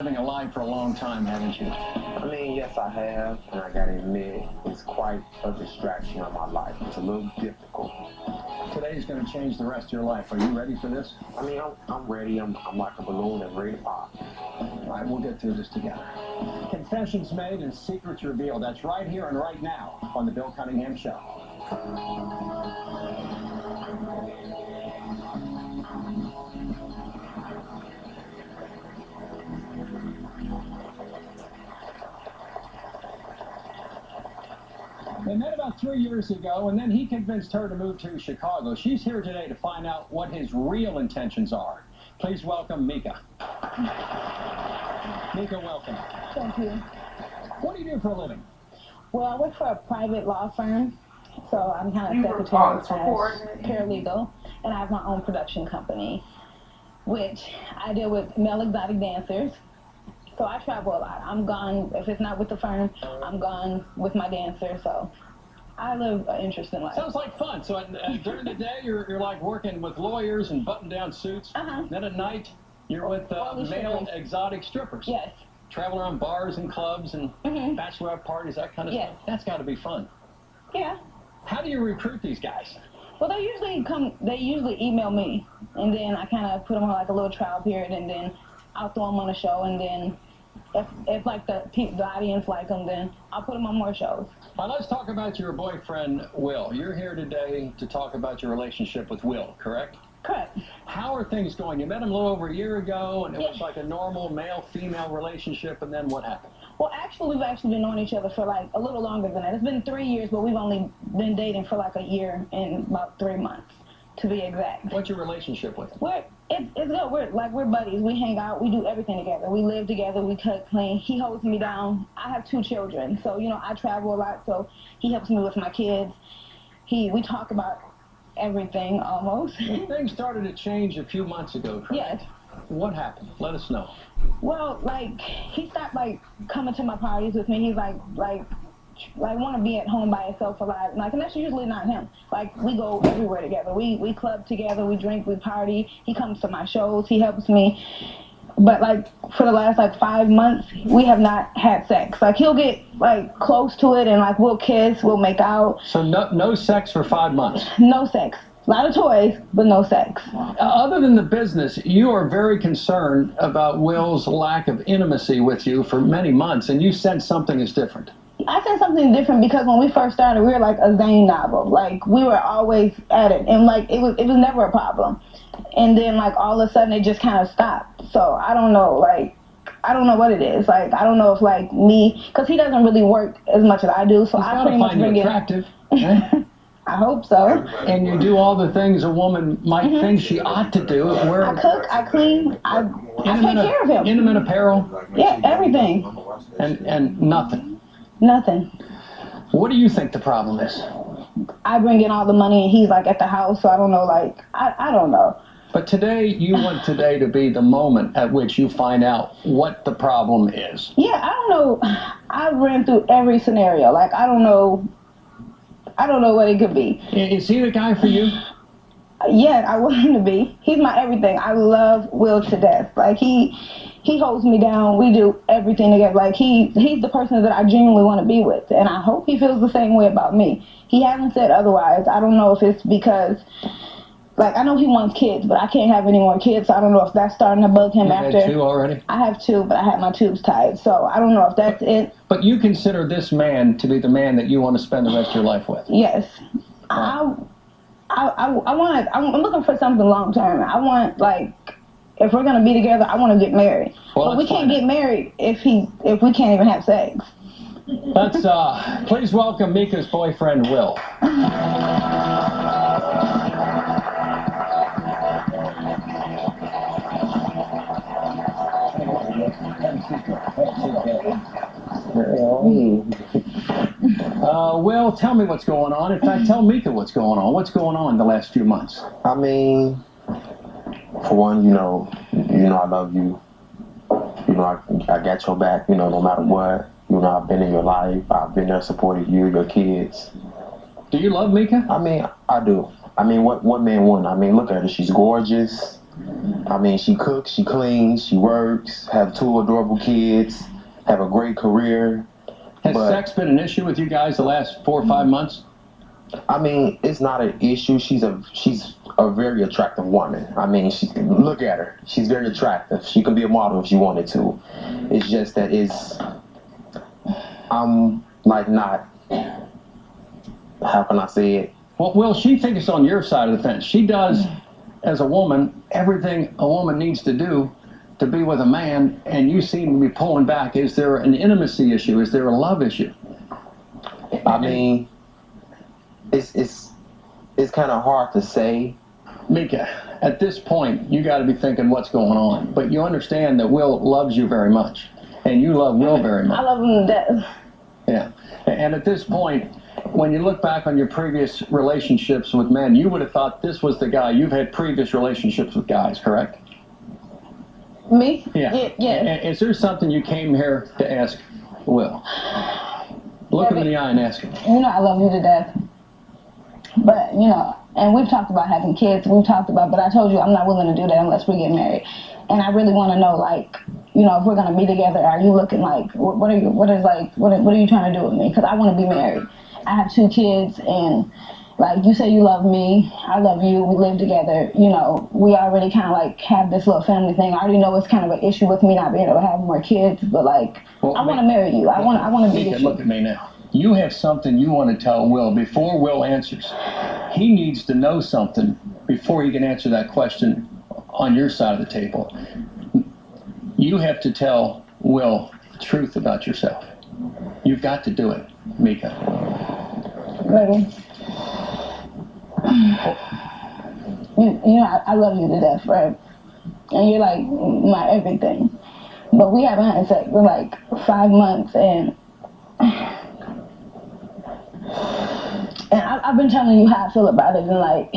Living a life for a long time, haven't you? I mean, yes, I have, and I gotta admit, it's quite a distraction on my life. It's a little difficult. Today's going to change the rest of your life. Are you ready for this? I mean, I'm ready. I'm like a balloon and ready to pop. All right, we'll get through this together. Confessions made and secrets revealed. That's right here and right now on the Bill Cunningham Show. They met about 3 years ago, and then he convinced her to move to Chicago. She's here today to find out what his real intentions are. Please welcome Mika. Mika, welcome. Thank you. What do you do for a living? Well, I work for a private law firm, so I'm kind of secretary slash paralegal, and I have my own production company, which I deal with male exotic dancers. So I travel a lot. I'm gone, if it's not with the firm, I'm gone with my dancer, so I live an interesting life. Sounds like fun. So during the day, you're like working with lawyers and button-down suits. Then at night, you're with male exotic strippers. Yes. Travel around bars and clubs and bachelorette parties, that kind of stuff. That's got to be fun. Yeah. How do you recruit these guys? Well, they usually email me, and then I kind of put them on like a little trial period, and then I'll throw them on a show, and then if like the audience like them, then I'll put them on more shows. Now let's talk about your boyfriend, Will. You're here today to talk about your relationship with Will, correct? Correct. How are things going? You met him a little over a year ago, and it was like a normal male-female relationship, and then what happened? Well, actually, we've actually been knowing each other for like a little longer than that. It's been 3 years, but we've only been dating for like a year and about 3 months, to be exact. What's your relationship with him? It's good. We're buddies. We hang out. We do everything together. We live together. We cook, clean. He holds me down. I have 2 children, so I travel a lot. So he helps me with my kids. We talk about everything almost. Things started to change a few months ago, correct? Yes. What happened? Let us know. Well, he stopped coming to my parties with me. He's like want to be at home by himself a lot. And that's usually not him. We go everywhere together. We club together. We drink. We party. He comes to my shows. He helps me. But for the last 5 months, we have not had sex. He'll get close to it and we'll kiss. We'll make out. So no sex for 5 months. No sex. A lot of toys, but no sex. Other than the business, you are very concerned about Will's lack of intimacy with you for many months, and you said something is different. I said something different because when we first started, we were like a Zane novel. We were always at it, and it was never a problem. And then all of a sudden, it just kind of stopped. So I don't know, I don't know what it is. I don't know if me, because he doesn't really work as much as I do, so I pretty much bring it. He's got to find you attractive. I hope so. And you do all the things a woman might think she ought to do. I cook, I clean, I take care of him. Intimate apparel? Yeah, everything. And nothing? Nothing. What do you think the problem is? I bring in all the money and he's at the house, so I don't know, I don't know. But today, you want today to be the moment at which you find out what the problem is. Yeah, I don't know. I've ran through every scenario. I don't know what it could be. Is he the guy for you? Yeah, I want him to be. He's my everything. I love Will to death. He holds me down. We do everything together. He's the person that I genuinely want to be with, and I hope he feels the same way about me. He hasn't said otherwise. I don't know if it's because, I know he wants kids, but I can't have any more kids, so I don't know if that's starting to bug him after. You had 2 already? I have 2, but I had my tubes tied, so I don't know if that's it. But you consider this man to be the man that you want to spend the rest of your life with? Yes. I'm looking for something long term. I want, if we're going to be together, I want to get married. Well, but we can't get married if we can't even have sex. Let's, please welcome Mika's boyfriend, Will. Will, tell me what's going on. In fact, tell Mika what's going on. What's going on the last few months? I mean, for one, I love you. I got your back, no matter what. I've been in your life. I've been there supporting you, your kids. Do you love Mika? I mean, I do. I mean, what man wouldn't? I mean, look at her. She's gorgeous. I mean, she cooks, she cleans, she works, have 2 adorable kids, have a great career. Has But sex been an issue with you guys the last 4 or 5 months? I mean, it's not an issue. She's a very attractive woman. I mean, look at her. She's very attractive. She could be a model if she wanted to. It's just that I'm like not. How can I say it? Well, Will, she thinks on your side of the fence. She does, as a woman, everything a woman needs to do to be with a man, and you seem to be pulling back. Is there an intimacy issue? Is there a love issue? I mean, it's kind of hard to say. Mika, at this point, you got to be thinking what's going on. But you understand that Will loves you very much, and you love Will very much. I love him to death. Yeah. And at this point, when you look back on your previous relationships with men, you would have thought this was the guy. You've had previous relationships with guys, correct? Me? Yeah. Yeah. Is there something you came here to ask Will? Look him in the eye and ask him. You know I love you to death. But, you know, and we've talked about having kids. We've talked about, but I told you I'm not willing to do that unless we get married. And I really want to know, like, you know, if we're gonna be together, are you looking like, what are you trying to do with me? Because I want to be married. I have 2 kids, and like you say, you love me, I love you. We live together. You know, we already kind of like have this little family thing. I already know it's kind of an issue with me not being able to have more kids, but like, well, I want to marry you. I want to be with you. Look at me now. You have something you want to tell Will before Will answers. He needs to know something before he can answer that question on your side of the table. You have to tell Will the truth about yourself. You've got to do it, Mika. Baby, you know I love you to death, right? And you're like my everything. But we haven't had sex for like 5 months, and I've been telling you how I feel about it, and like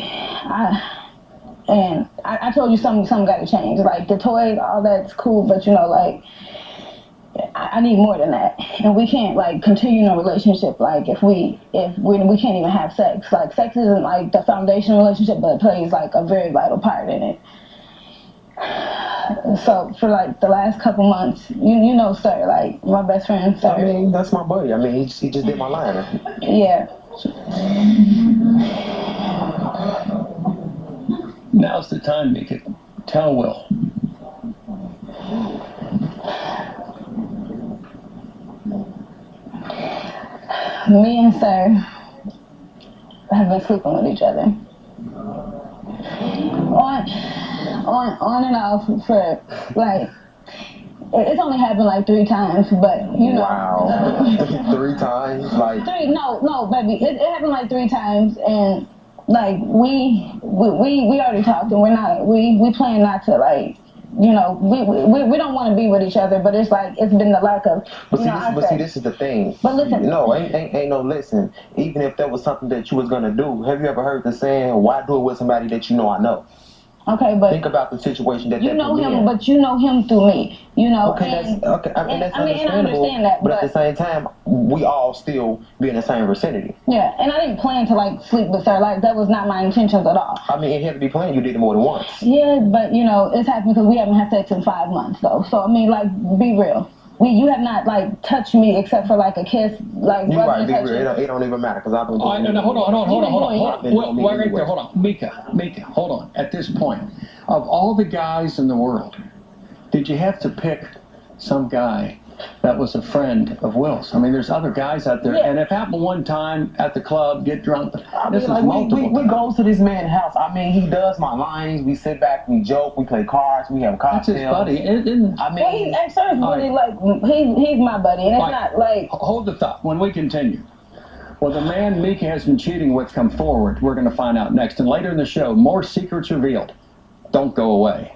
I told you something got to change. Like the toys, all that's cool, but you know, like I need more than that, and we can't like continue in a relationship like if we can't even have sex. Like sex isn't like the foundation of a relationship, but it plays like a very vital part in it. So for like the last couple months, you know, sir, like my best friend, sir. I mean, that's my buddy. I mean, he just did my line. Yeah. Now's the time, Mika. Tell Will. Me and sir have been sleeping with each other. On and off for like, it's only happened like 3 times, but you know. Wow. 3 times? Like. No, baby. It happened like 3 times, and like we already talked, and we plan not to, like, you know, we don't want to be with each other, but it's like it's been the lack of. But see, this is the thing. But listen. No, ain't no listen. Even if that was something that you was gonna do, have you ever heard the saying, "Why do it with somebody that you know I know"? Okay, but think about the situation that you know him, in. but you know him through me. You know. Okay, and, that's okay. I mean, that's understandable. I understand that, but at the same time, we all still be in the same vicinity. Yeah, and I didn't plan to like sleep with her. Like that was not my intentions at all. I mean, it had to be planned. You did it more than once. Yeah, but you know, it's happened because we haven't had sex in 5 months though. So I mean, like, be real. You have not like touched me except for like a kiss, like. You're right. Be real. It don't even matter because I've been doing. No, hold on. Wait right there. Hold on, Mika. Hold on. At this point, of all the guys in the world, did you have to pick some guy that was a friend of Will's? I mean, there's other guys out there, and it happened one time at the club, get drunk. This is multiple. We go to this man's house. I mean, he does my lines. We sit back, we joke, we play cards, we have cocktails. That's his buddy. I mean, he's really like he's my buddy, and it's not like. Hold the thought. When we continue. Well, the man Mika has been cheating with come forward. We're going to find out next, and later in the show, more secrets revealed. Don't go away.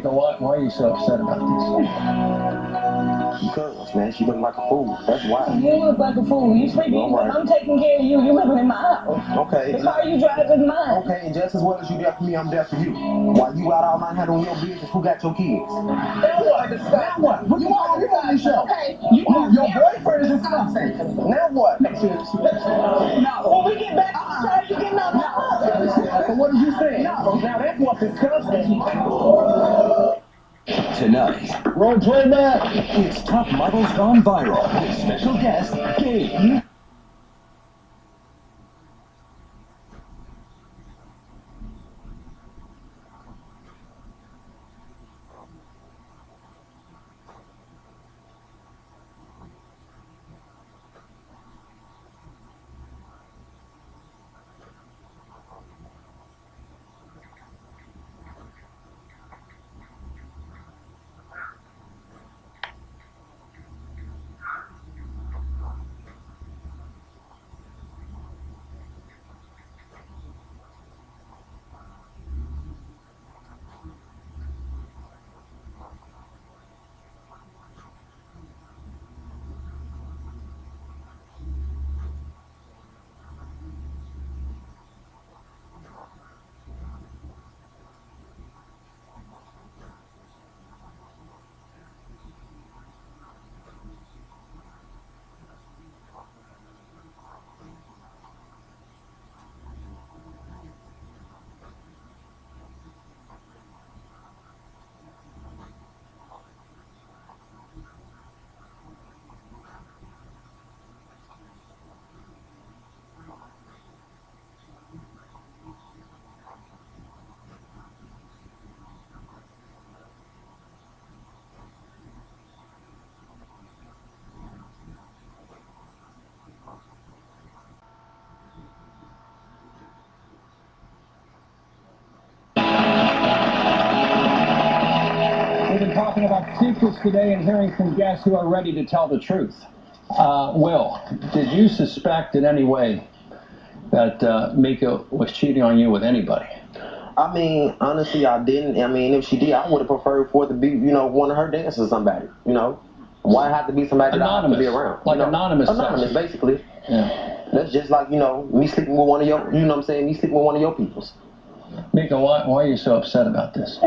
Mika, why are you so upset about Because, man, she look like a fool. That's why. You look like a fool. You sleeping, All right. I'm taking care of you. You living in my house. Okay. The car you drive is mine. Okay, and just as well as you there for me, I'm there for you. While you out all night handling your business, who got your kids? Now what? Now what? What you want to show? Okay. Your boyfriend is disgusting. Now what? No. When we get back outside, you getting out of my house. So what did you say? No. Now that's what's disgusting. Tonight, roll playback. It's Top Models Gone Viral with special guest Gabe. We've been talking about secrets today and hearing from guests who are ready to tell the truth. Will, did you suspect in any way that Mika was cheating on you with anybody? I mean, honestly, I didn't. I mean, if she did, I would have preferred for it to be, one of her dancers or somebody, Why have to be somebody that I have to be around? Like anonymous. Anonymous, basically. Yeah. That's just like, me sleeping with one of your, me sleeping with one of your peoples. Mika, why are you so upset about this?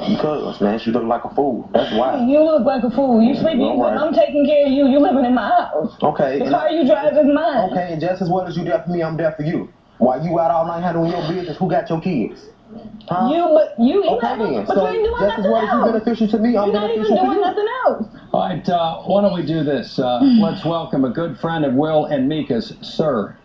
Because, man, she look like a fool. That's why. You look like a fool. You sleeping, All right. I'm taking care of you. You living in my house. Okay. The car you drive is mine. Okay, and just as well as you there for me, I'm there for you. While you out all night handling your business, who got your kids? Huh? You Okay, then. but So you ain't doing just nothing as well as else. you beneficial to me, I'm You're not even beneficial to doing you. nothing else. All right, why don't we do this? Let's welcome a good friend of Will and Mika's, Sir.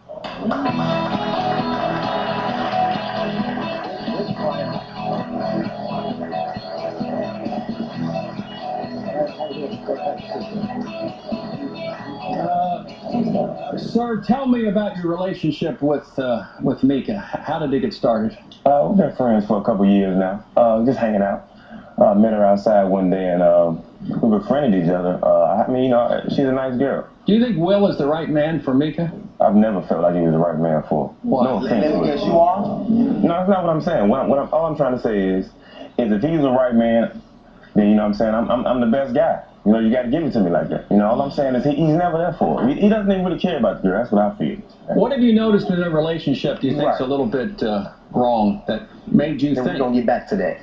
Sir, tell me about your relationship with Mika. How did it get started? We've been friends for a couple years now, just hanging out. Met her outside one day and we befriended each other. I mean, she's a nice girl. Do you think Will is the right man for Mika? I've never felt like he was the right man for her. Why? No offense to Yes, her. you are. No, that's not what I'm saying. All I'm trying to say is if he's the right man, then I'm saying I'm the best guy. You got to give it to me like that. All I'm saying is he's never there for her. He doesn't even really care about the girl. That's what I feel. What have you noticed in their relationship do you think is Right. a little bit wrong that made you Then we're think? going to get back to that.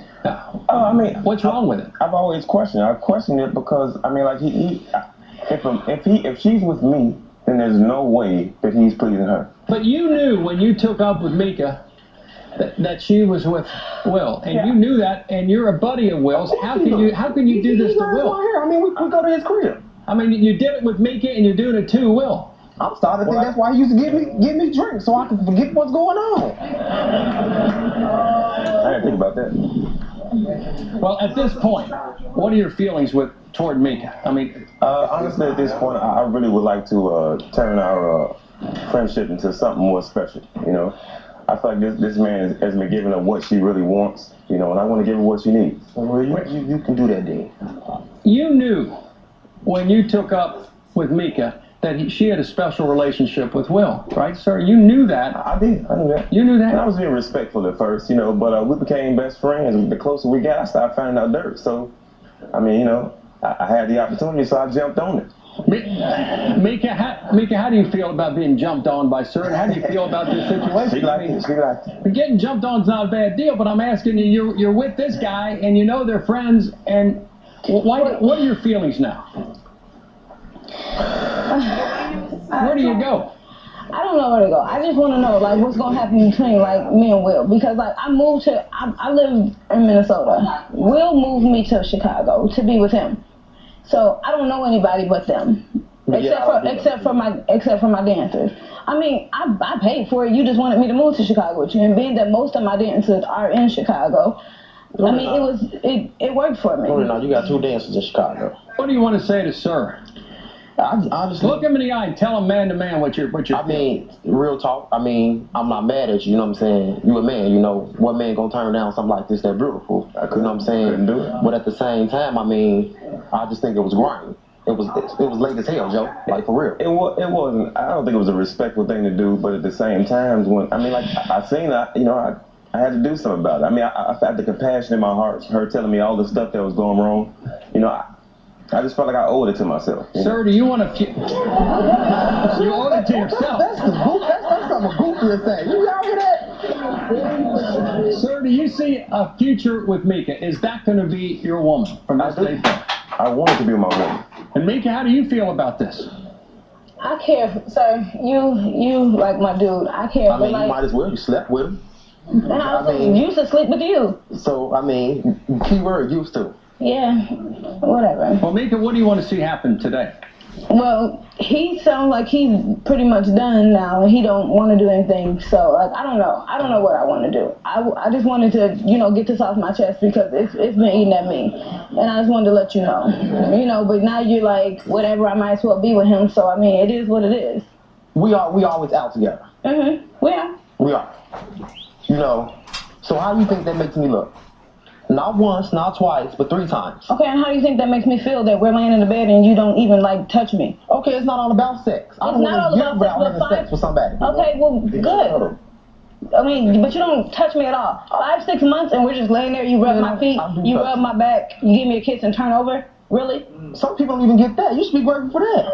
I mean, What's wrong with it? I've always questioned. I questioned it because I mean, like if she's with me, then there's no way that he's pleasing her. But you knew when you took up with Mika that she was with Will, and Yeah. you knew that, and you're a buddy of Will's. How can you do this to Will? I mean, we go to his crib. I mean, you did it with Mika, and you're doing it to Will. I'm starting to think that's why he used to give me drinks so I could forget what's going on. I didn't think about that. Well, at this point, what are your feelings toward Mika? I mean, Honestly, at this point, I really would like to turn our friendship into something more special. I feel like this man has been giving her what she really wants. And I want to give her what she needs. Well, you can do that then. you knew when you took up with Mika that she had a special relationship with Will, right, sir? You knew that. I did. I knew that. You knew that? And I was being respectful at first, you know, but we became best friends. The closer we got, I started finding out dirt. So, I mean, you know, I had the opportunity, so I jumped on it. Mika, how do you feel about being jumped on by Sir? And how do you feel about this situation? She liked it. She liked it. Getting jumped on is not a bad deal, but I'm asking you, you're with this guy, and you know they're friends, and what are your feelings now? Where do you go? I don't know where to go. I just want to know, like, what's going to happen between, like, me and Will. Because, like, I live in Minnesota. Will moved me to Chicago to be with him. So, I don't know anybody but them. Except for my dancers. I mean, I paid for it. You just wanted me to move to Chicago with you. And being that most of my dancers are in Chicago, I mean, it worked for me. No, you got 2 dancers in Chicago. What do you want to say to Sir? Honestly, look him in the eye and tell him man to man what you're. I mean, real talk. I mean, I'm not mad at you. You know what I'm saying? You a man. You know what man gonna turn down something like this that beautiful? You know what I'm saying? Couldn't do it. But at the same time, I mean, I just think it was grimy. It was late as hell, Joe. Like for real. It wasn't. I don't think it was a respectful thing to do. But at the same time, when I mean, like I seen that, you know, I had to do something about it. I mean, I had the compassion in my heart. Her telling me all the stuff that was going wrong. You know, I just felt like I owed it to myself. Sir, do you want to? You owe it to yourself. That's something goofy to say. You out with that? Sir, do you see a future with Mika? Is that going to be your woman from this day forward? I wanted to be my woman. And Mika, how do you feel about this? I care, sir. You like my dude. I care. I mean, you might as well. You slept with him. And I also used to sleep with you. So, I mean, keyword used to. Yeah, whatever. Well, Mika, what do you want to see happen today? Well, he sounds like he's pretty much done now, and he don't want to do anything. So, like, I don't know what I want to do. I just wanted to, you know, get this off my chest because it's been eating at me, and I just wanted to let you know. But now you're like, whatever. I might as well be with him. So, I mean, it is what it is. We always out together. We are. We are. You know. So how do you think that makes me look? Not once, not twice, but 3 times. Okay, and how do you think that makes me feel that we're laying in the bed and you don't even, like, touch me? Okay, it's not all about sex. I don't want to get around having sex with somebody. Okay, well, good. I mean, but you don't touch me at all. 5, 6 months and we're just laying there, you rub my feet, you rub my back, you give me a kiss and turn over? Really? Some people don't even get that. You should be grateful for that.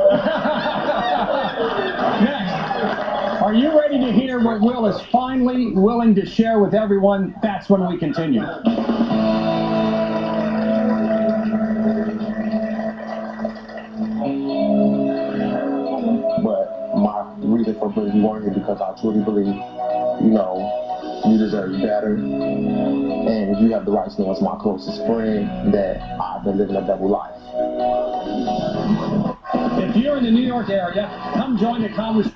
Next, are you ready to hear what Will is finally willing to share with everyone? That's when we continue. But my reason for bringing you on here because I truly believe, you know, you deserve better. And you have the right to know as my closest friend that I've been living a double life. If you're in the New York area, come join the conversation.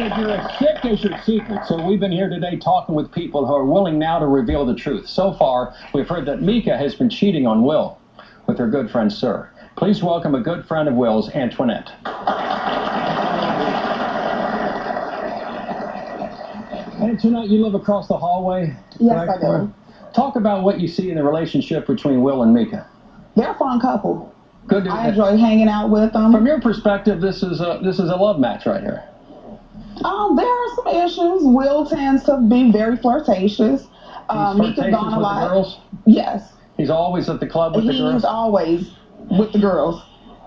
you're as sick as your secret. So we've been here today talking with people who are willing now to reveal the truth. So far, we've heard that Mika has been cheating on Will with her good friend, Sir. Please welcome a good friend of Will's, Antoinette. Antoinette, you live across the hallway? Yes, I do. Talk about what you see in the relationship between Will and Mika. They're a fun couple. Good. I enjoy hanging out with them. From your perspective, this is a love match right here. There are some issues. Will tends to be very flirtatious. He's Mika's flirtatious gone a with lot. the girls? Yes. He's always at the club with the girls? He's always with the girls.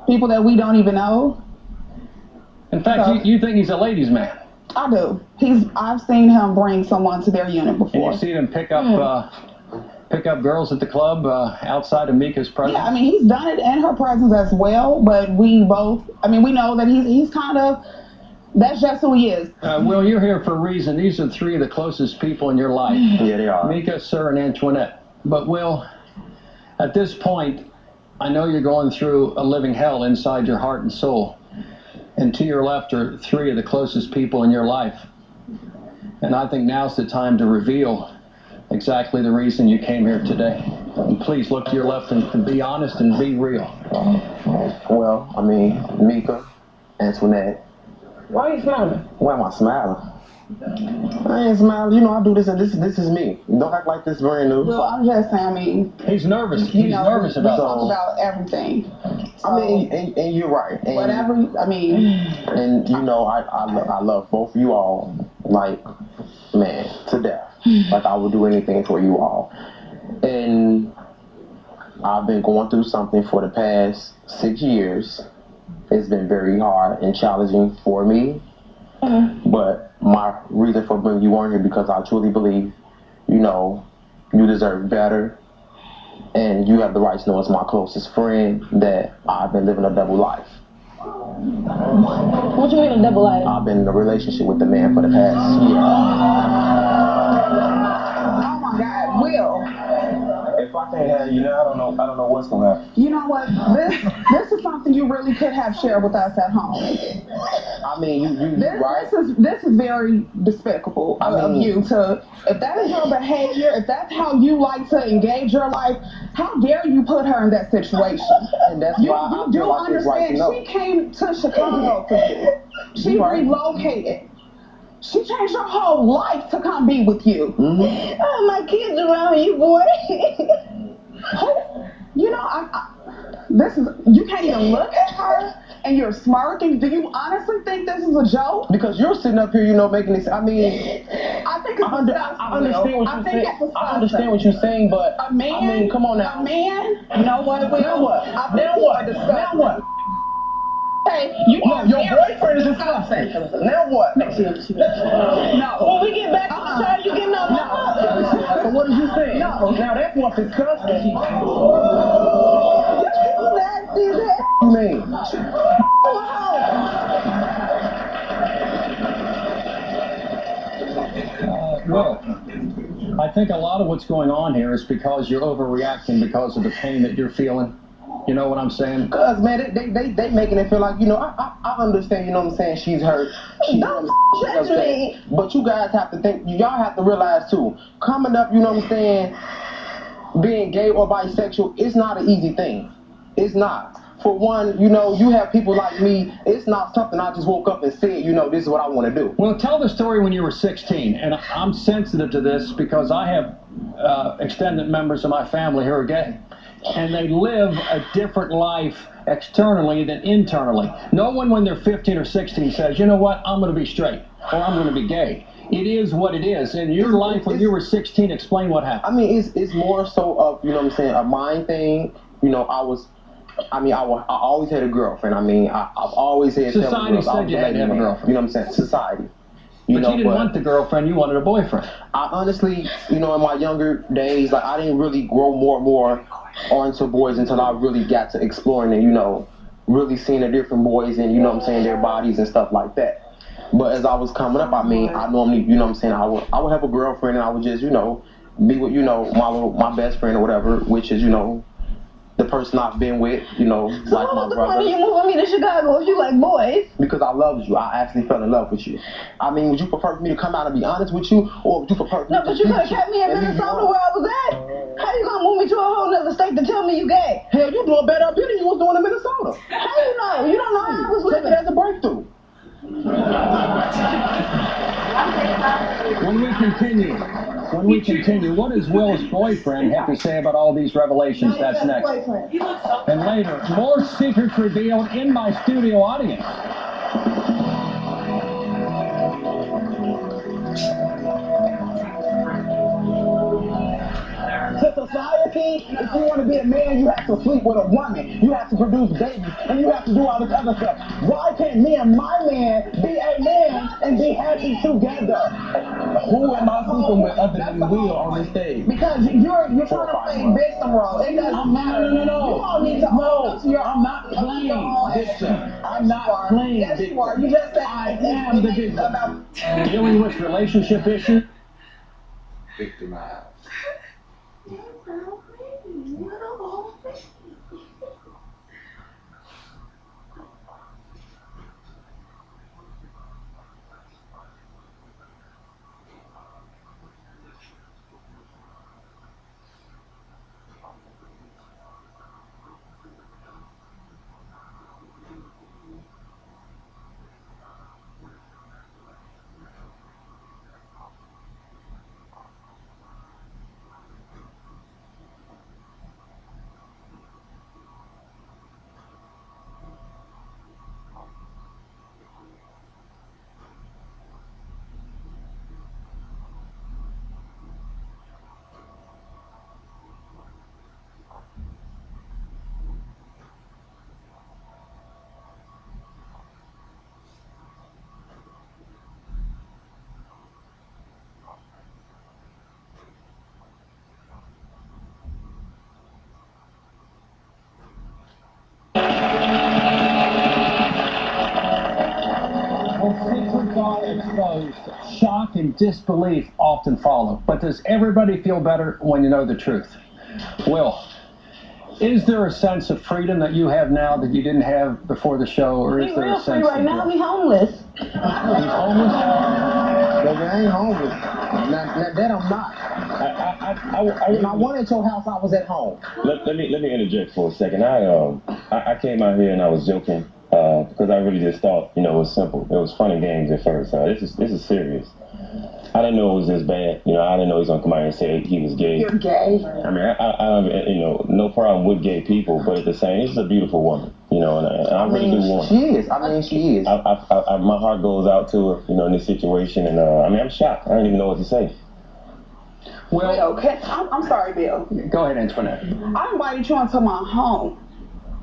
People that we don't even know. In fact, you think he's a ladies' man? I do. I've seen him bring someone to their unit before. And you see him pick up girls at the club outside of Mika's presence? Yeah, I mean, he's done it in her presence as well, but we know that he's kind of, that's just who he is. Will, you're here for a reason. These are three of the closest people in your life. Yeah, they are. Mika, Sir, and Antoinette. But Will, at this point, I know you're going through a living hell inside your heart and soul. And to your left are three of the closest people in your life. And I think now's the time to reveal exactly the reason you came here today. And please look to your left and be honest and be real. Well, I mean, Mika, Antoinette. Why are you smiling? Why am I smiling? I ain't smiling. You know, I do this, and this is me. Don't act like this brand new. Well, I'm just saying, I mean, he's nervous. He's nervous about we talk about everything. So, I mean, and you're right. And, whatever. I mean, and you know, I love both of you all, like, man, to death. Like I would do anything for you all. And I've been going through something for the past 6 years. It's been very hard and challenging for me. But my reason for bringing you on here because I truly believe, you know, you deserve better. And you have the right to know as my closest friend that I've been living a double life. What you mean a double life? I've been in a relationship with the man for the past year. oh my God, Will. If I can't have you now, I don't know what's gonna happen. You know what? This is something you really could have shared with us at home. I mean, you right? This is very despicable of you to. If that is your behavior, if that's how you like to engage your life, how dare you put her in that situation? And that's You why I do feel like it's right understand? to know. She came to Chicago for you. She relocated. She changed her whole life to come be with you. Mm-hmm. Oh, my kids around you, boy. You know, you can't even look at her and you're smirking. Do you honestly think this is a joke? Because you're sitting up here, you know, making this. I mean, I think it's disgusting. I understand what you're saying. It's I understand what you're saying, but a man. I mean, come on now. A man. You know what? Now what? Now what? Now what? Hey, No, your boyfriend is disgusting. Now what? No. When we get back to the show, you getting on my So what are you saying? No. Now that's what's disgusting. That You mean? Well, I think a lot of what's going on here is because you're overreacting because of the pain that you're feeling. You know what I'm saying? Cause man, they making it feel like, you know, I understand, you know what I'm saying, she's hurt. She's upset. But you guys have to think, y'all have to realize too, coming up, you know what I'm saying, being gay or bisexual, it's not an easy thing. It's not. For one, you know, you have people like me, it's not something I just woke up and said, you know, this is what I want to do. Well, tell the story when you were 16, and I'm sensitive to this because I have extended members of my family who are gay, and they live a different life externally than internally. No one when they're 15 or 16 says, you know what, I'm going to be straight, or I'm going to be gay. It is what it is. In your life when you were 16, explain what happened. I mean, it's more so of, you know what I'm saying, a mind thing. You know, I always had a girlfriend. I mean, I've always had Society said you had to have a girlfriend. You know what I'm saying? Society. But you didn't want the girlfriend, you wanted a boyfriend. I honestly, you know, in my younger days, like, I didn't really grow more and more onto boys until I really got to exploring and, you know, really seeing the different boys and, you know what I'm saying, their bodies and stuff like that. But as I was coming up, I mean, I normally, you know what I'm saying, I would have a girlfriend and I would just, you know, be with, you know, my best friend or whatever, which is, you know, the person I've been with, you know, So like what my was the point of brother. you moving me to Chicago if you like boys? Because I loved you. I actually fell in love with you. I mean, would you prefer for me to come out and be honest with you, or would you prefer for me No, to but you beat could have kept me in and leave you Minnesota alone? where I was at. How you gonna move me to a whole nother state to tell me you gay? Hell, you doing better up here than you was doing in Minnesota. How you know? You don't know how I was Take it living. as a breakthrough. When we continue, what does Will's boyfriend have to say about all these revelations? That's next. And later, more secrets revealed in my studio audience. To society, if you want to be a man, you have to sleep with a woman. You have to produce babies, and you have to do all this other stuff. Why can't me and my man be a man and be happy together? Who am I sleeping with other than Will on this stage? Because you're trying to play victim role. It doesn't matter. No. You all need to own up to your I'm not playing victim. I'm not playing Yes, victim. you are. You just said I am the victim. about Dealing with relationship issues. Victimized. When secrets are exposed, shock and disbelief often follow. But does everybody feel better when you know the truth? Will, is there a sense of freedom that you have now that you didn't have before the show, or is He there real a free sense right of now. He homeless. he's homeless? Baby, I ain't homeless. Now that I'm not. When I wanted your house, I was at home. Let me interject for a second. I came out here and I was joking because I really just thought, you know, it was simple. It was fun and games at first. This is serious. I didn't know it was this bad. You know, I didn't know he was gonna come out here and say he was gay. you're gay. I mean, I you know, no problem with gay people, but at the same, she's a beautiful woman. You know, and I really do want her. She is. I mean, she is. My heart goes out to her, you know, in this situation, and I mean, I'm shocked. I don't even know what to say. Well, Okay, I'm sorry, Bill. go ahead, Antoinette. I invited you into my home.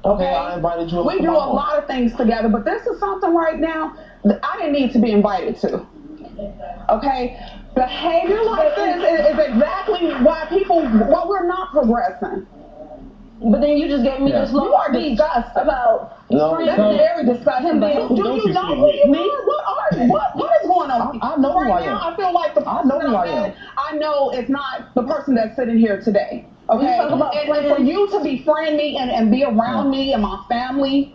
Okay, I invited you. We do a lot of things together, but this is something right now that I didn't need to be invited to. Okay? Behavior like this is exactly why we're not progressing. But then you just gave me Yeah. this You long are speech disgusting. about No, friends. That's very disgusting. But Do don't you you know see who me? you are? What are you? What is going on? I know who right I now, am. I feel like the I know person who I I'm am. at, I know it's not the person that's sitting here today. Okay? You talk about And for friends. you to befriend me and be around me and my family.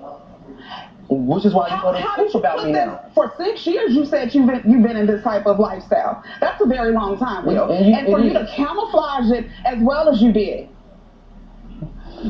Which is why you How know did the truth you about put me this? now. For 6 years, you said you've been in this type of lifestyle. That's a very long time, Will. And For it you to is. camouflage it as well as you did.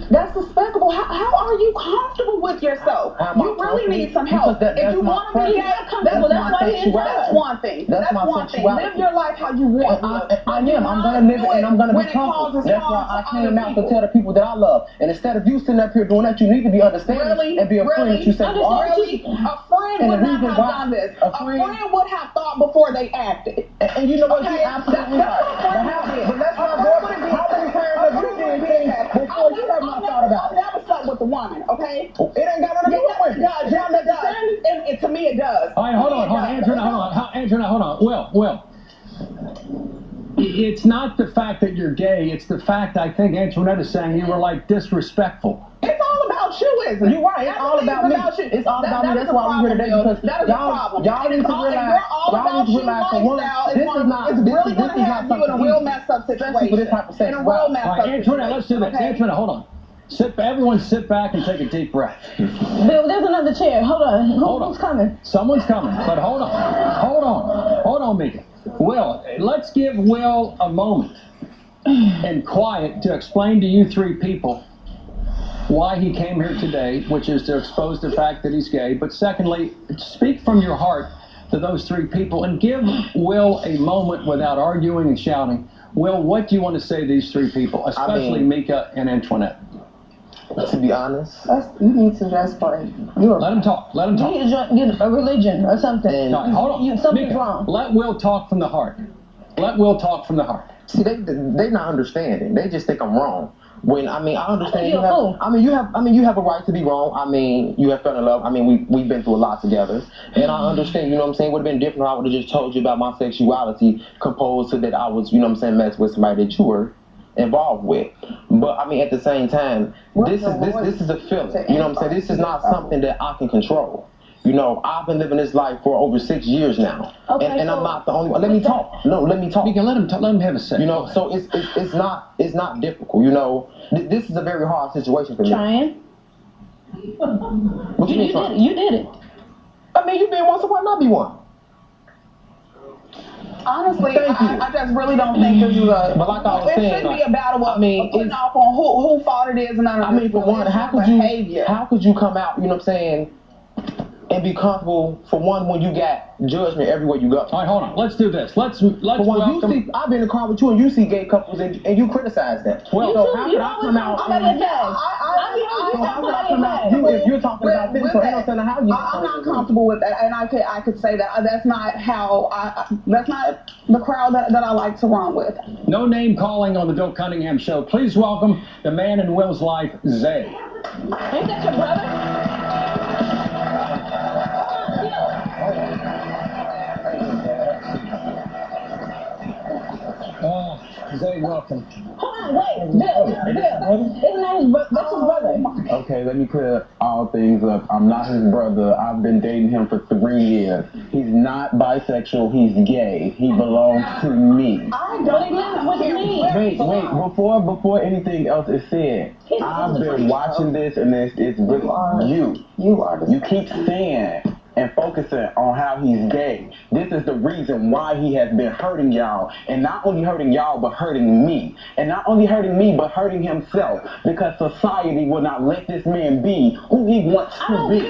That's despicable. How are you comfortable with yourself? How am I You really comfortable? need some help. Because If that's you my want to be preference. comfortable, That's that's my why he sexuality. That's one thing. That's my one thing. sexuality. Live your life how you want. I am. I'm gonna live it and I'm gonna be when it comfortable. causes That's why harm I to came other out to people. tell the people that I love. And instead of you sitting up here doing that, you need to be understanding Really? and be a friend that you said you are. Really? A friend And would the not reason have why- done this. a A friend- friend would have thought before they acted. And you know what? Okay, You're absolutely that's right. what a friend did. But let's A not friend go. would've did How many that. times A have you friend did would've things did that. before you have not thought about I've never slept with a woman, okay? it? It ain't got nothing to do with women. It does. It does. And to me, it does. All right, hold on, Andrew, hold on. Will. It's not the fact that you're gay. It's the fact I think Antoinette is saying you were like disrespectful. It's all about you, isn't it? You're right. It's all about me. you. It's all about me. That That's is why we're here today, problem, because Bill. That is a problem. y'all And need it's to all- realize. and you're all Y'all about need to you realize for one, lifestyle. this is not. It's really going to not have you in a something real easy. messed up Especially situation. for this type of In a real sexuality. messed All up right, Antoinette, let's do this. situation, okay? Antoinette, hold on. Everyone sit back and take a deep breath. Bill, there's another chair. Hold on. Who's coming? Someone's coming, but hold on, Mika. Will, let's give Will a moment in quiet to explain to you three people why he came here today, which is to expose the fact that he's gay. But secondly, speak from your heart to those three people and give Will a moment without arguing and shouting. Will, what do you want to say to these three people, especially Mika and Antoinette? To be honest, You need to just pray. Let him talk. You need to get a religion or something. No, hold on. Something's Mika, wrong. let Will talk from the heart. Let Will talk from the heart. see, they not understanding. They just think I'm wrong. When I understand You're a fool. you have a right to be wrong. You have fell in love. We've been through a lot together, and I understand. You know what I'm saying? Would have been different if I would have just told you about my sexuality, composed to that I was, you know what I'm saying, messing with somebody that you were involved with. But at the same time, this is a feeling. You know what I'm saying? This is not something that I can control. You know, I've been living this life for over 6 years now, Okay, and so I'm not the only one. Let me talk. No, let me talk. Mika, let him have a say. You know, so it's not difficult. You know, this is a very hard situation for me. Trying. What you mean trying? You did it. You been one, so why not be one? Honestly, Thank you. I just really don't think this is a. But like I was it saying, shouldn't be a battle of putting it's- off on who fault it is and none of this. For one, how could you come out? You know what I'm saying? And be comfortable for one when you got judgment everywhere you go. All right, hold on. Let's do this. Let's For one, welcome. I've been in the car with you and you see gay couples and you criticize them. Well, so how can I come out? If you're talking about this, so ain't no telling how you. I'm not comfortable with that, and I could say that that's not how that's not the crowd that I like to run with. No name calling on the Bill Cunningham Show. Please welcome the man in Will's life, Zay. Ain't that your brother? Oh, Zay, welcome. Hold on, wait, Bill. Isn't that that's his brother? Okay, let me clear all things up. I'm not his brother. I've been dating him for 3 years. He's not bisexual. He's gay. He belongs to me. I don't live with me. Wait. Before anything else is said, I've been watching this, and it's really you. You keep saying and focusing on how he's gay. This is the reason why he has been hurting y'all. And not only hurting y'all, but hurting me. And not only hurting me, but hurting himself. Because society will not let this man be who he wants to be.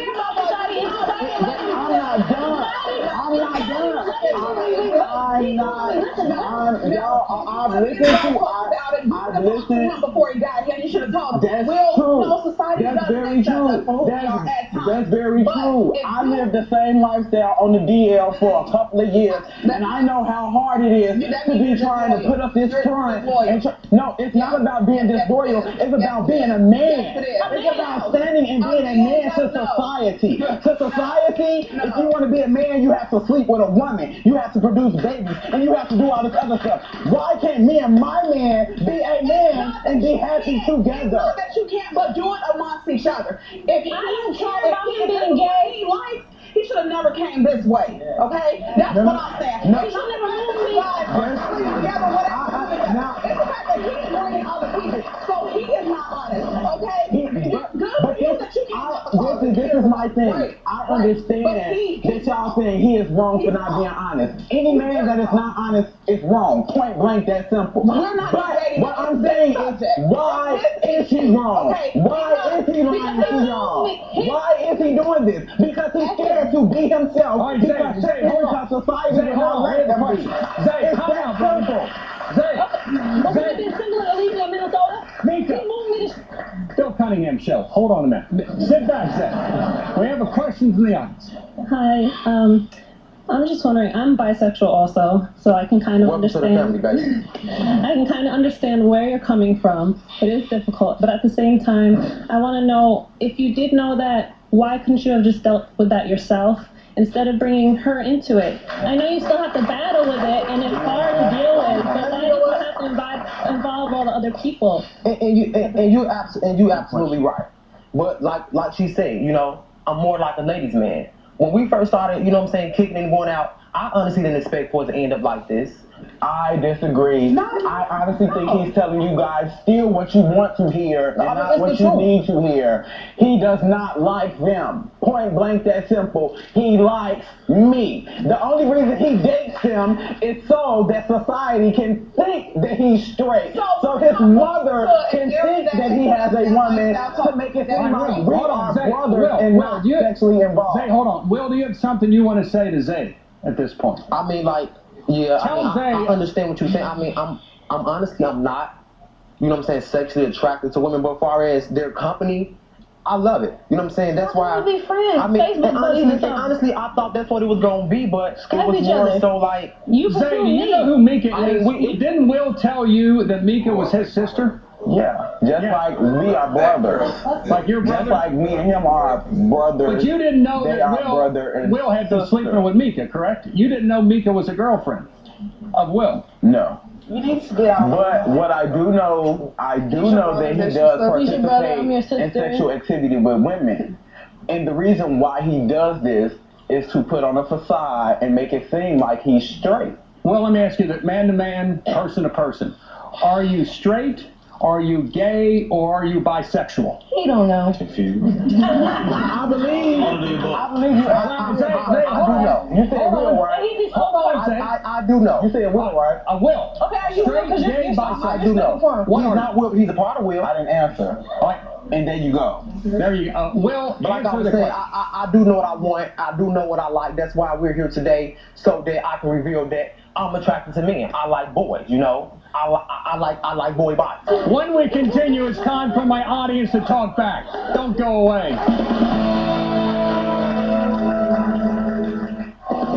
I've listened before he died. Yeah, you should have told him. That's very true. That's very true. I lived the same lifestyle on the DL for a couple of years, and I know how hard it is to be trying to put up this front. No, it's not about being disloyal. It's about being a man. It's about standing and being a man to society. To society, if you want to be a man, you have to sleep with a woman. You have to produce babies, and you have to do all this other stuff. Why can't me and my man be a man and be happy together? Not that you can't, but do it amongst each other. If he don't care about him being gay. He should have never came this way. Okay? That's what I'm saying. No. He should never moved me. Sleep together, whatever. It's the fact that he's bringing other people, so he is not honest. Okay? Good for you that you can't. This is my thing. I understand that y'all saying he is wrong for not being honest. Any man that is not honest is wrong. Point blank, that simple. We're not But debating what I'm saying is, why is he wrong? Why is he lying to y'all? Why is he doing this? Because he's scared to be himself. All right, Because society will not let him be. Zay, It's that simple. But we've been single and illegally in Minnesota. Mika. He moved me to... Bill Cunningham Show. Hold on a minute. Sit back, Zay. We have a question from the audience. Hi, I'm just wondering, I'm bisexual also, so I can kind of Welcome to the family, understand. baby. I can kind of understand where you're coming from. It is difficult, but at the same time, I want to know, if you did know that, why couldn't you have just dealt with that yourself instead of bringing her into it? I know you still have to battle with it, and it's hard to deal with, but why do you have to involve all the other people? And you're absolutely right. But like she said, you know, I'm more like a ladies' man. When we first started, you know what I'm saying, kicking and going out, I honestly didn't expect for it to end up like this. I disagree. I honestly think he's telling you guys still what you want to hear and not what you need to hear. He does not like them. Point blank, that simple. He likes me. The only reason he dates them is so that society can think that he's straight. So his mother can think that he has a woman to make it seem like we are brothers and not sexually involved. Zay, hold on. Will, do you have something you want to say to Zay at this point? I mean, like, yeah, I Zay. understand what you're saying. I mean, I'm honestly, I'm not, you know what I'm saying, sexually attracted to women, but as far as their company, I love it. You know what I'm saying? That's why. Be friends. I mean, Facebook honestly, I thought that's what it was gonna be, but it was more so like. Zay, do you know who Mika is? Didn't Will tell you that Mika was his sister? Yeah, like we are brothers. Like your brother? Just like me and him are brothers. But you didn't know that Will had been sleeping with Mika, correct? You didn't know Mika was a girlfriend of Will? No. You need to get out. But what I do know that he does participate in sexual activity with women. And the reason why he does this is to put on a facade and make it seem like he's straight. Well, let me ask you that, man to man, person to person. Are you straight? Are you gay, or are you bisexual? He don't know. I believe you. I do know. You said Will, right? Hold on, Zay. I do know. You said Will, right? I will. Okay, are you Straight, gay, bisexual. I do know. What He's are not Will, but he's a part of Will. I didn't answer. All right. And there you go. There you go. Will, But like I was saying, I do know what I want. I do know what I like. That's why we're here today, so that I can reveal that I'm attracted to men. I like boys, you know. I like boy bodies. When we continue, it's time for my audience to talk back. Don't go away.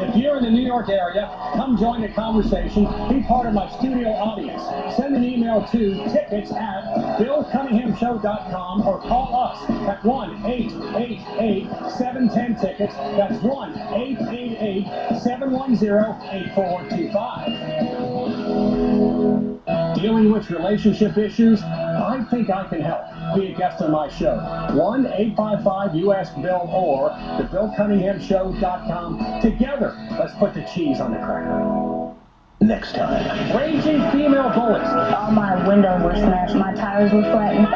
If you're in the New York area, come join the conversation. Be part of my studio audience. Send an email to tickets@BillCunninghamShow.com or call us at 1-888-710-TICKETS. That's 1-888-710-8425. Dealing with relationship issues? I think I can help. Be a guest on my show. 1-855-YOU-ASK-BILL or the BillCunninghamShow.com. Together, let's put the cheese on the cracker. Next time. Raging female bullets. All my windows were smashed. My tires were flattened.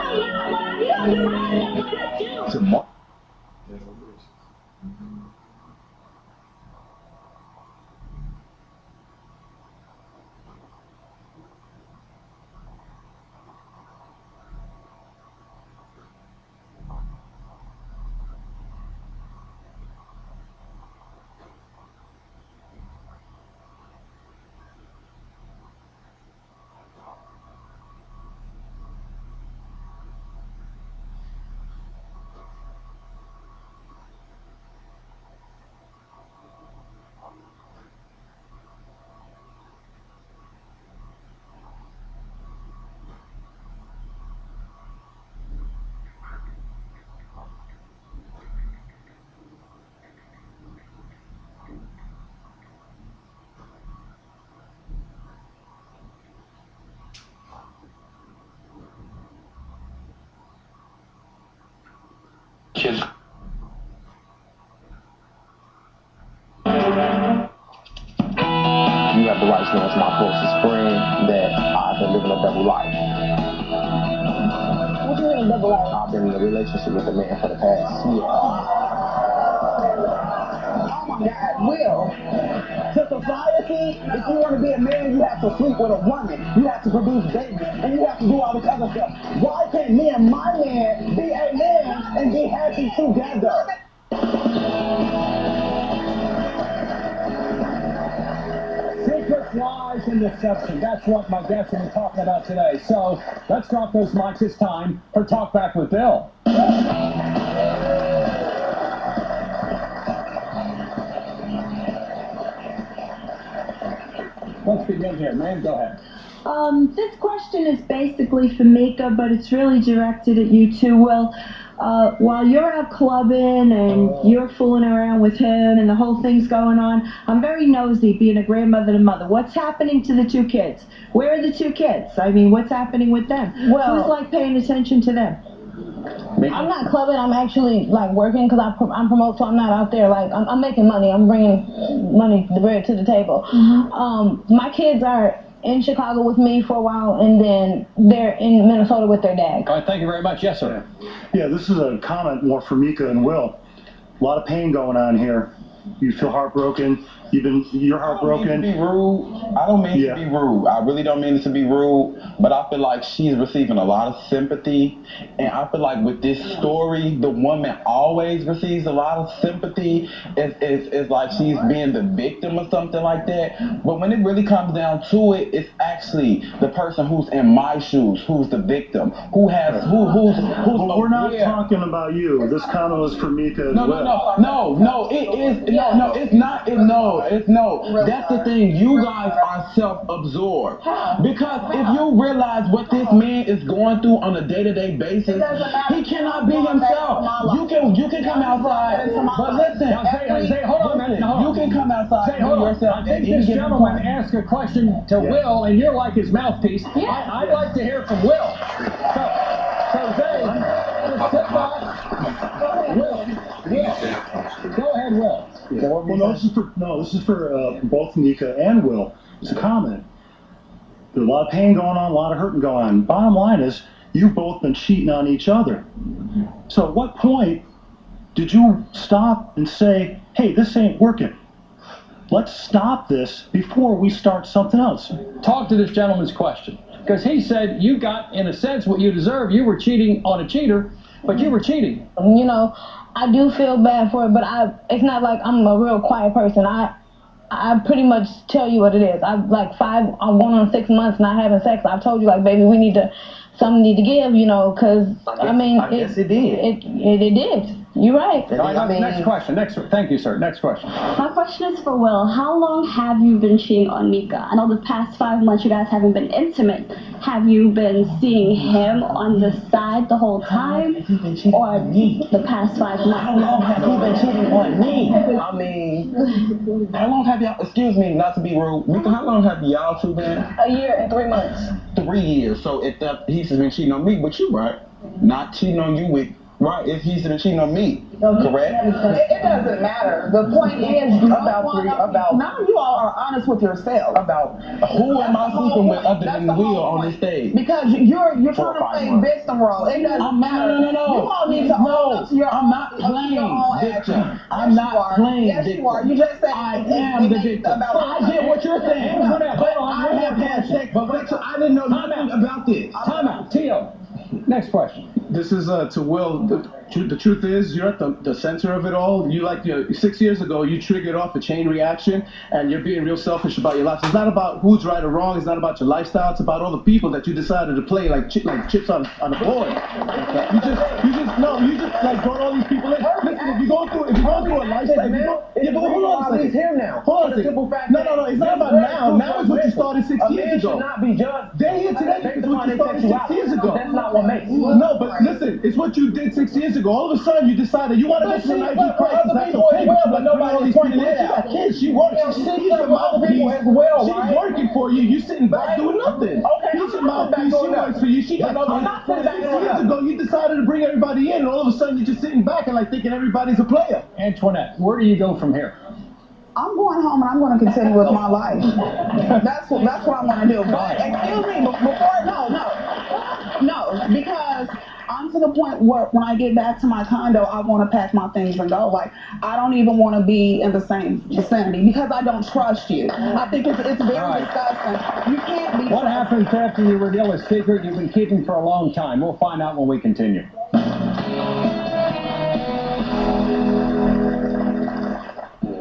Tomorrow. Kids. You have the right to know it's my closest friend that I've been living a double life. What you mean a double life? I've been in a relationship with a man for the past year. Oh my God, Will. To society, if you want to be a man, you have to sleep with a woman. You have to produce babies, and you have to do all this other stuff. Why can't me and my man be a man and be happy together? Secrets, lies, and deception. That's what my guests will be talking about today. So let's drop those mics. It's time for Talk Back with Bill. Let's begin here, man. Go ahead. This question is basically for Mika, but it's really directed at you too, Will. While you're out clubbing and you're fooling around with him and the whole thing's going on, I'm very nosy being a grandmother and mother. What's happening to the two kids? Where are the two kids? I mean, what's happening with them? Well, who's like paying attention to them? I'm not clubbing. I'm actually like working because I'm promote, so I'm not out there. Like I'm making money. I'm bringing money, the bread to the table. My kids are in Chicago with me for a while, and then they're in Minnesota with their dad. All right, thank you very much. Yes, sir. Yeah, this is a comment more for Mika and Will. A lot of pain going on here. You feel heartbroken. You're heartbroken. I don't mean to be rude. I really don't mean to be rude, but I feel like she's receiving a lot of sympathy. And I feel like with this story, the woman always receives a lot of sympathy. It's like she's being the victim or something like that. But when it really comes down to it, it's actually the person who's in my shoes, who's the victim, who's But we're not talking about you. This comment was for Mika as well. No, that's the thing. You guys are self-absorbed. Because if you realize what this man is going through on a day-to-day basis, he cannot be himself. You can come outside, but listen, hold on a minute. You can come outside and be yourself. I think this gentleman asked a question to Will, and you're like his mouthpiece. I'd like to hear from Will. So Zay, sit back. Will. Go ahead, Will. Well, this is for both Mika and Will. It's a comment. There's a lot of pain going on, a lot of hurting going on. Bottom line is, you've both been cheating on each other. So at what point did you stop and say, hey, this ain't working? Let's stop this before we start something else. Talk to this gentleman's question. Because he said you got, in a sense, what you deserve. You were cheating on a cheater, but you were cheating. You know, I do feel bad for it, but it's not like I'm a real quiet person. I pretty much tell you what it is. I'm going on 6 months not having sex. I've told you, like, baby, something need to give, you know, because, I guess it did. It did. You're right. Next question. Thank you, sir. Next question. My question is for Will. How long have you been cheating on Mika? I know the past 5 months you guys haven't been intimate. Have you been seeing him on the side the whole time? Or the past 5 months? How long have he been cheating on me? I mean, how long have y'all, excuse me, not to be rude, Mika, how long have y'all two been? A year and 3 months. 3 years. So if he's been cheating on me, but you right, not cheating on you with, right, if he's been cheating on me, correct? It doesn't matter. The point is about now you all are honest with yourself about who am I sleeping with other than Will on this stage? Because you're trying to play victim role. It doesn't matter. No. You all need to own up to your I'm not playing victim. I'm not playing victim. Yes, you are. You just said I am the victim. I get what you're saying. But I have had sex. But I didn't know nothing about this. Time out. Tio. Next question. This is to Will. The truth is, you're at the center of it all. 6 years ago, you triggered off a chain reaction, and you're being real selfish about your life. It's not about who's right or wrong. It's not about your lifestyle. It's about all the people that you decided to play like chips on a board. You just like brought all these people in. Listen, if you're going through a lifestyle, hold on a second. Here now. Hold on a second. No. It's not about now. Now is what you started 6 years ago. Should not be judged. They're here today because what you started 6 years ago. That's not what makes. No, but listen, it's what you did 6 years ago. All of a sudden, you decided you want to go to the night you Christ. That's okay, but nobody's pointing it out. Kids, she works. She's your mouthpiece. She's working for you. You sitting back doing nothing. She's your mouthpiece. She works for you. She got money. 6 years ago, you decided to bring everybody in, and all of a sudden, you're just sitting back and like thinking everybody's a player. Antoinette, where do you go from here? I'm going home and I'm going to continue with my life. That's what I'm going to do. But excuse me, no, because I'm to the point where when I get back to my condo, I want to pack my things and go. Like, I don't even want to be in the same vicinity because I don't trust you. I think it's very disgusting. You can't be. What happens after you reveal a secret you've been keeping for a long time? We'll find out when we continue.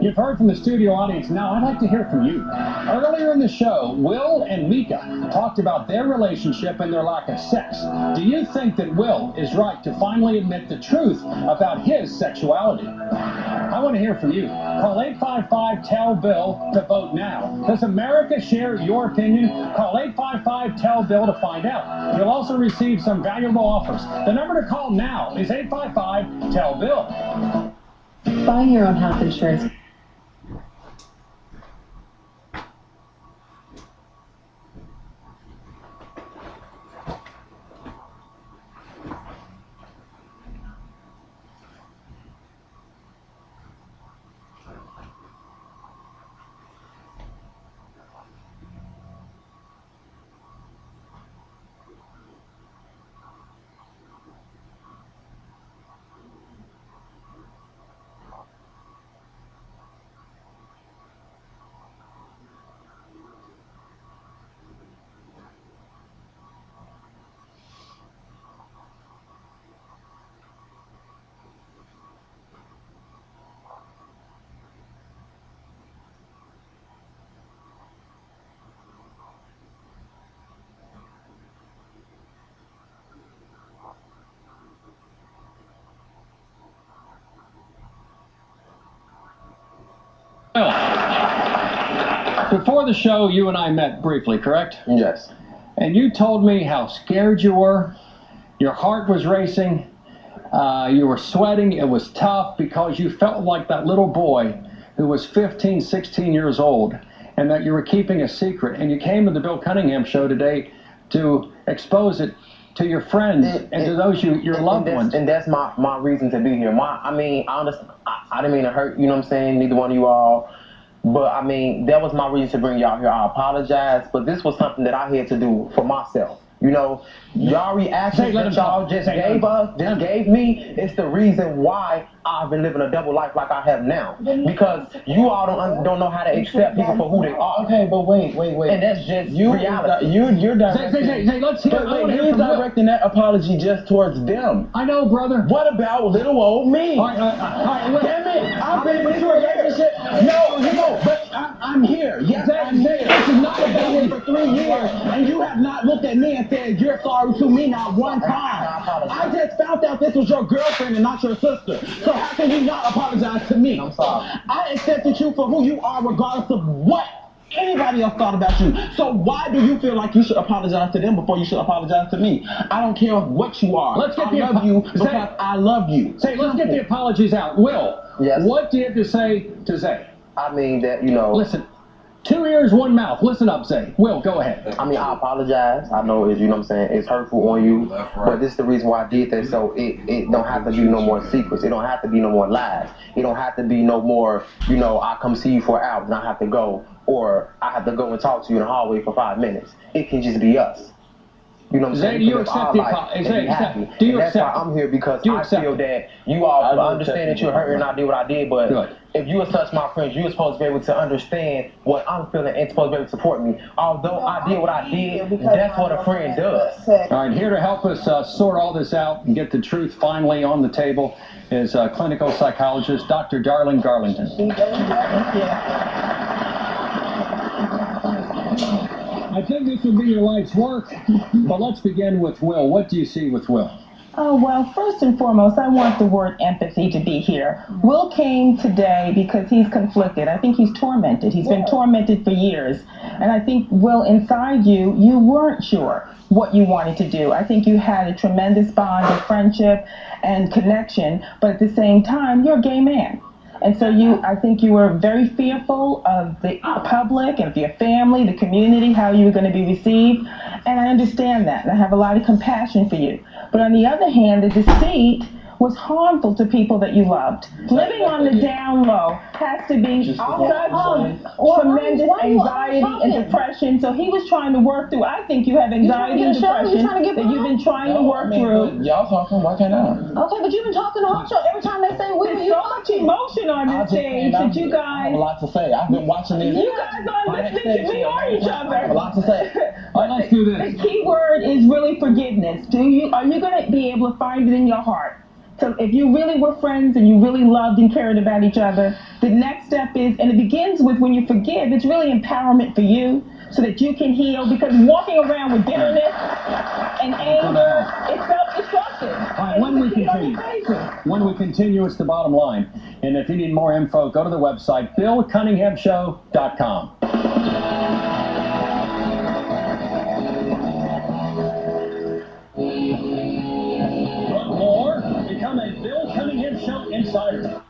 You've heard from the studio audience. Now I'd like to hear from you. Earlier in the show, Will and Mika talked about their relationship and their lack of sex. Do you think that Will is right to finally admit the truth about his sexuality? I want to hear from you. Call 855-TELL-BILL to vote now. Does America share your opinion? Call 855-TELL-BILL to find out. You'll also receive some valuable offers. The number to call now is 855-TELL-BILL. Buying your own health insurance. Before the show, you and I met briefly, correct? Yes. And you told me how scared you were. Your heart was racing. You were sweating. It was tough because you felt like that little boy who was 15, 16 years old, and that you were keeping a secret. And you came to the Bill Cunningham show today to expose it to your friends and to those your loved ones. And that's my reason to be here. I didn't mean to hurt, you know what I'm saying, neither one of you all. But I mean, that was my reason to bring y'all here. I apologize, but this was something that I had to do for myself. You know, y'all reaction that y'all just gave me is the reason why I've been living a double life like I have now. Because you all don't know how to accept people for who they are. Okay, but wait. And that's just reality. You're directing. Say, let's hear. You're directing that apology just towards them. I know, brother. What about little old me? All right, damn it! I've been in this relationship. No, but I'm here. Yes, I'm here. This is not about me for 3 years, and you have not looked at me and said you're sorry to me not one time. I just found out this was your girlfriend and not your sister. So how can you not apologize to me? I'm sorry. I accepted you for who you are, regardless of what anybody else thought about you. So why do you feel like you should apologize to them before you should apologize to me? I don't care what you are. Let's get I love you because I love you. Let's get the apologies out. Will, yes. What do you have to say to Zay? I mean that, you know. Listen, 2 ears, 1 mouth. Listen up, Zay. Will, go ahead. I mean, I apologize. I know it's, you know what I'm saying, it's hurtful on you. But this is the reason why I did that, so it don't have to be no more secrets. It don't have to be no more lies. It don't have to be no more, you know, I come see you for an hour and I have to go. Or I have to go and talk to you in the hallway for 5 minutes. It can just be us. You know what I'm saying? Do you accept the apology? That's why I'm here, because I feel that you all understand that you're hurting and I did what I did, but if you are such my friends, you're supposed to be able to understand what I'm feeling and supposed to be able to support me. Although I did what I did, that's what a friend does. All right, here to help us sort all this out and get the truth finally on the table is clinical psychologist Dr. Darling Garlington. I think this will be your life's work, but let's begin with Will. What do you see with Will? Oh, well, first and foremost, I want the word empathy to be here. Will came today because he's conflicted. I think he's tormented. He's been tormented for years. And I think, Will, inside you weren't sure what you wanted to do. I think you had a tremendous bond of friendship and connection, but at the same time, you're a gay man. And so I think you were very fearful of the public and of your family, the community, how you were going to be received. And I understand that, and I have a lot of compassion for you. But on the other hand, the deceit was harmful to people that you loved. Living on the down low has to be such tremendous anxiety and depression. So he was trying to work through. I think you have anxiety and depression that you've been trying to work through. Y'all talking, why can't I? Okay, but you've been talking the whole show. Every time they say there's so much emotion on this stage that you guys. I have a lot to say. I've been watching this. You guys aren't listening to me or each other. I have a lot to say. All right, let's do this. The key word is really forgiveness. Are you going to be able to find it in your heart? So if you really were friends and you really loved and cared about each other, the next step is, and it begins with when you forgive, it's really empowerment for you so that you can heal, because walking around with bitterness and anger, it's self-destructive. All right, when we continue, it's the bottom line. And if you need more info, go to the website, BillCunninghamShow.com. Become a Bill Cunningham Show insider.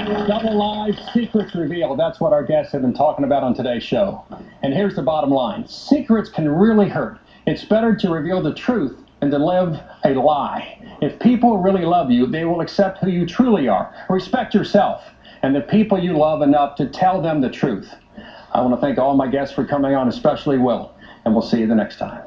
Double lies, secrets revealed. That's what our guests have been talking about on today's show. And here's the bottom line. Secrets can really hurt. It's better to reveal the truth than to live a lie. If people really love you, they will accept who you truly are. Respect yourself and the people you love enough to tell them the truth. I want to thank all my guests for coming on, especially Will. And we'll see you the next time.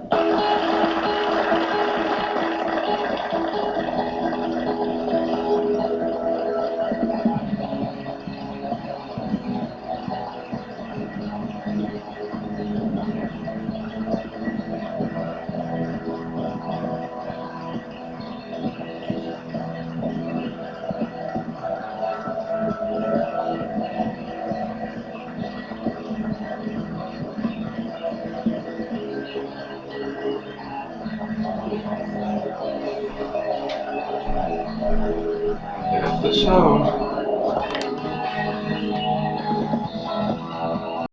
That's the show.